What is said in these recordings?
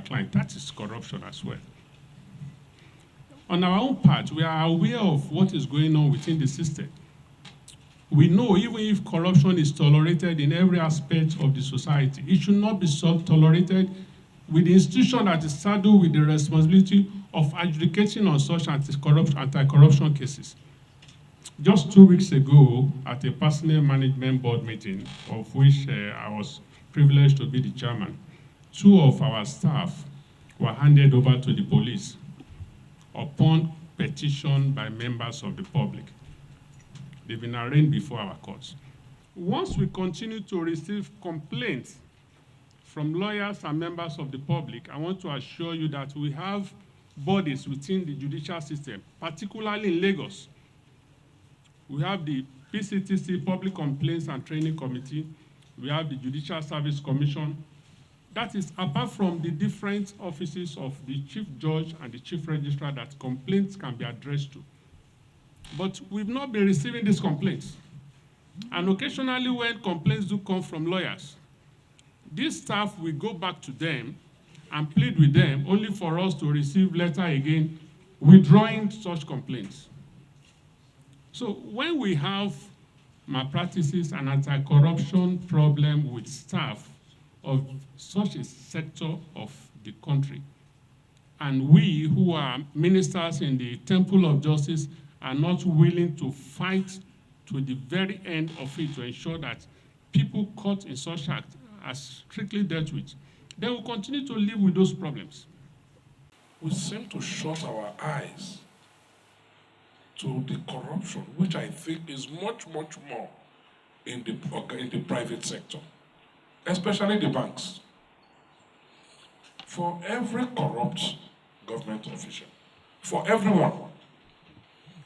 client. That is corruption as well. On our own part, we are aware of what is going on within the system. We know even if corruption is tolerated in every aspect of the society, it should not be tolerated with the institution that is saddled with the responsibility of adjudicating on such anti-corruption cases. Just 2 weeks ago, at a personnel management board meeting, of which I was privileged to be the chairman, 2 of our staff were handed over to the police upon petition by members of the public. They've been arraigned before our courts. Once we continue to receive complaints from lawyers and members of the public, I want to assure you that we have bodies within the judicial system, particularly in Lagos. We have the PCTC, Public Complaints and Training Committee. We have the Judicial Service Commission. That is apart from the different offices of the Chief Judge and the Chief Registrar that complaints can be addressed to. But we've not been receiving these complaints. And occasionally when complaints do come from lawyers, this staff will go back to them and plead with them only for us to receive letter again withdrawing such complaints. So when we have malpractices and anti-corruption problem with staff of such a sector of the country, and we who are ministers in the temple of justice are not willing to fight to the very end of it to ensure that people caught in such act are strictly dealt with, then we'll continue to live with those problems. We seem to shut our eyes to the corruption, which I think is much, much more in the private sector, especially the banks. For every corrupt government official, for everyone,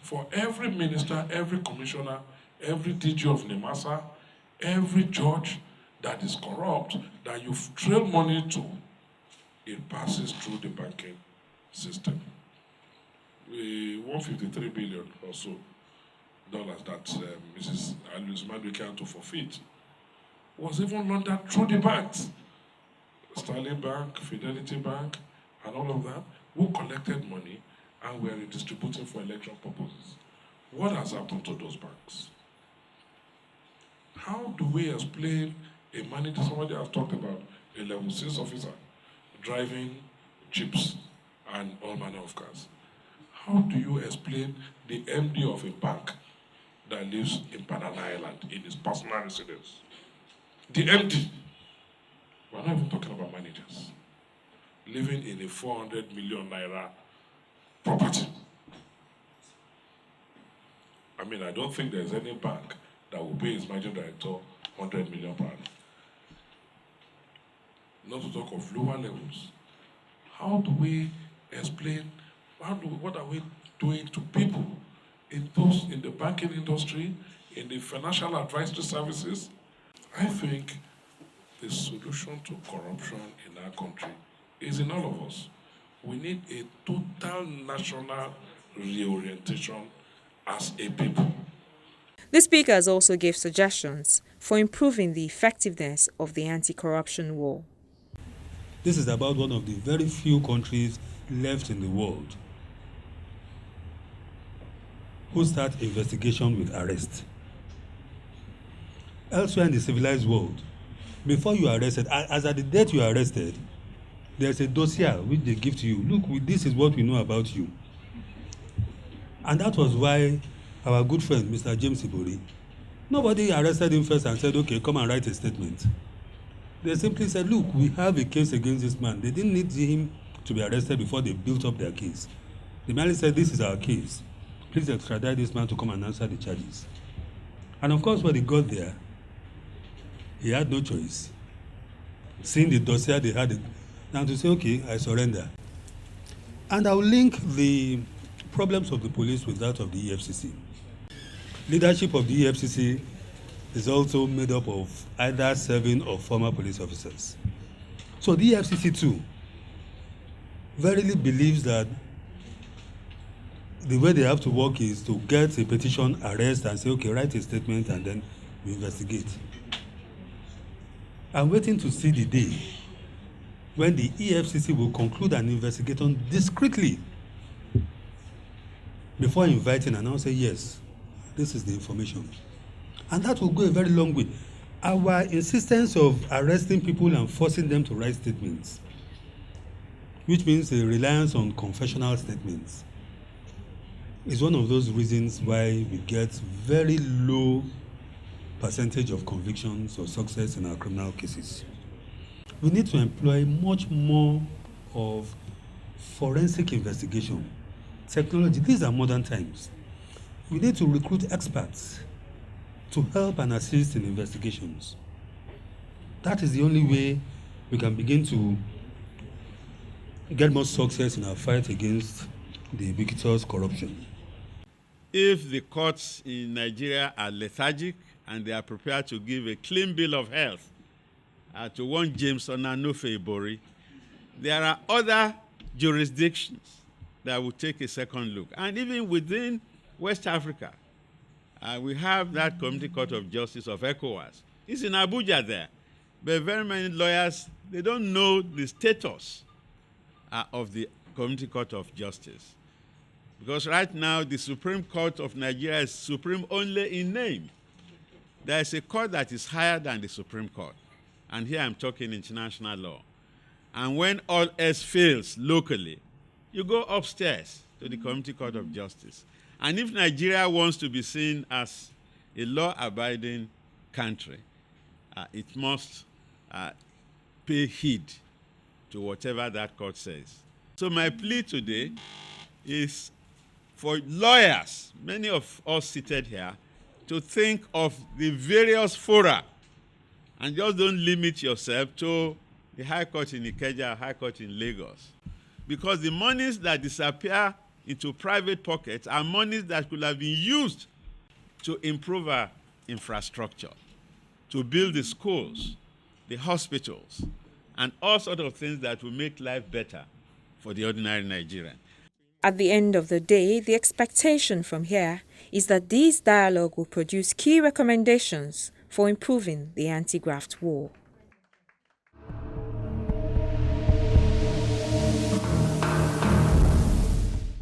for every minister, every commissioner, every DG of NEMASA, every judge that is corrupt, that you've trailed money to, it passes through the banking system. 153 billion or so dollars that Mrs. Alizumadu came to forfeit was even laundered through the banks. Sterling Bank, Fidelity Bank, and all of that, who collected money and were redistributing for election purposes. What has happened to those banks? How do we explain a manager, somebody has talked about a level 6 officer driving jeeps and all manner of cars? How do you explain the MD of a bank that lives in Banana Island in his personal residence? The MD. We're not even talking about managers. Living in a 400 million naira property. I mean, I don't think there's any bank that will pay its managing director 100 million per annum. Not to talk of lower levels. How do we explain, what are we doing to people in the banking industry, in the financial advisory services? I think the solution to corruption in our country is in all of us. We need a total national reorientation as a people. The speakers also gave suggestions for improving the effectiveness of the anti-corruption war. This is about one of the very few countries left in the world who start investigation with arrest. Elsewhere in the civilized world, before you are arrested, as at the date you are arrested, there's a dossier which they give to you. Look, this is what we know about you. And that was why our good friend, Mr. James Ibori, nobody arrested him first and said, okay, come and write a statement. They simply said, look, we have a case against this man. They didn't need him to be arrested before they built up their case. They merely said, this is our case. Please extradite this man to come and answer the charges. And of course, when he got there, he had no choice. Seeing the dossier they had, and to say, okay, I surrender. And I will link the problems of the police with that of the EFCC. Leadership of the EFCC is also made up of either serving or former police officers. So the EFCC too verily believes that the way they have to work is to get a petition, arrest, and say, okay, write a statement, and then we investigate. I'm waiting to see the day when the EFCC will conclude an investigation discreetly before inviting and I'll say, yes, this is the information. And that will go a very long way. Our insistence of arresting people and forcing them to write statements, which means a reliance on confessional statements, is one of those reasons why we get very low percentage of convictions or success in our criminal cases. We need to employ much more of forensic investigation, technology. These are modern times. We need to recruit experts to help and assist in investigations. That is the only way we can begin to get more success in our fight against the ubiquitous corruption. If the courts in Nigeria are lethargic and they are prepared to give a clean bill of health to one James Onanofe Ibori, there are other jurisdictions that will take a second look. And even within West Africa, we have that Community Court of Justice of ECOWAS. It's in Abuja there. But very many lawyers, they don't know the status of the Community Court of Justice. Because right now, the Supreme Court of Nigeria is supreme only in name. There is a court that is higher than the Supreme Court. And here I'm talking international law. And when all else fails locally, you go upstairs to the Community Court of Justice. And if Nigeria wants to be seen as a law-abiding country, it must pay heed to whatever that court says. So my plea today is for lawyers, many of us seated here, to think of the various fora and just don't limit yourself to the High Court in Ikeja, High Court in Lagos. Because the monies that disappear into private pockets are monies that could have been used to improve our infrastructure, to build the schools, the hospitals, and all sorts of things that will make life better for the ordinary Nigerian. At the end of the day, the expectation from here is that this dialogue will produce key recommendations for improving the anti-graft war.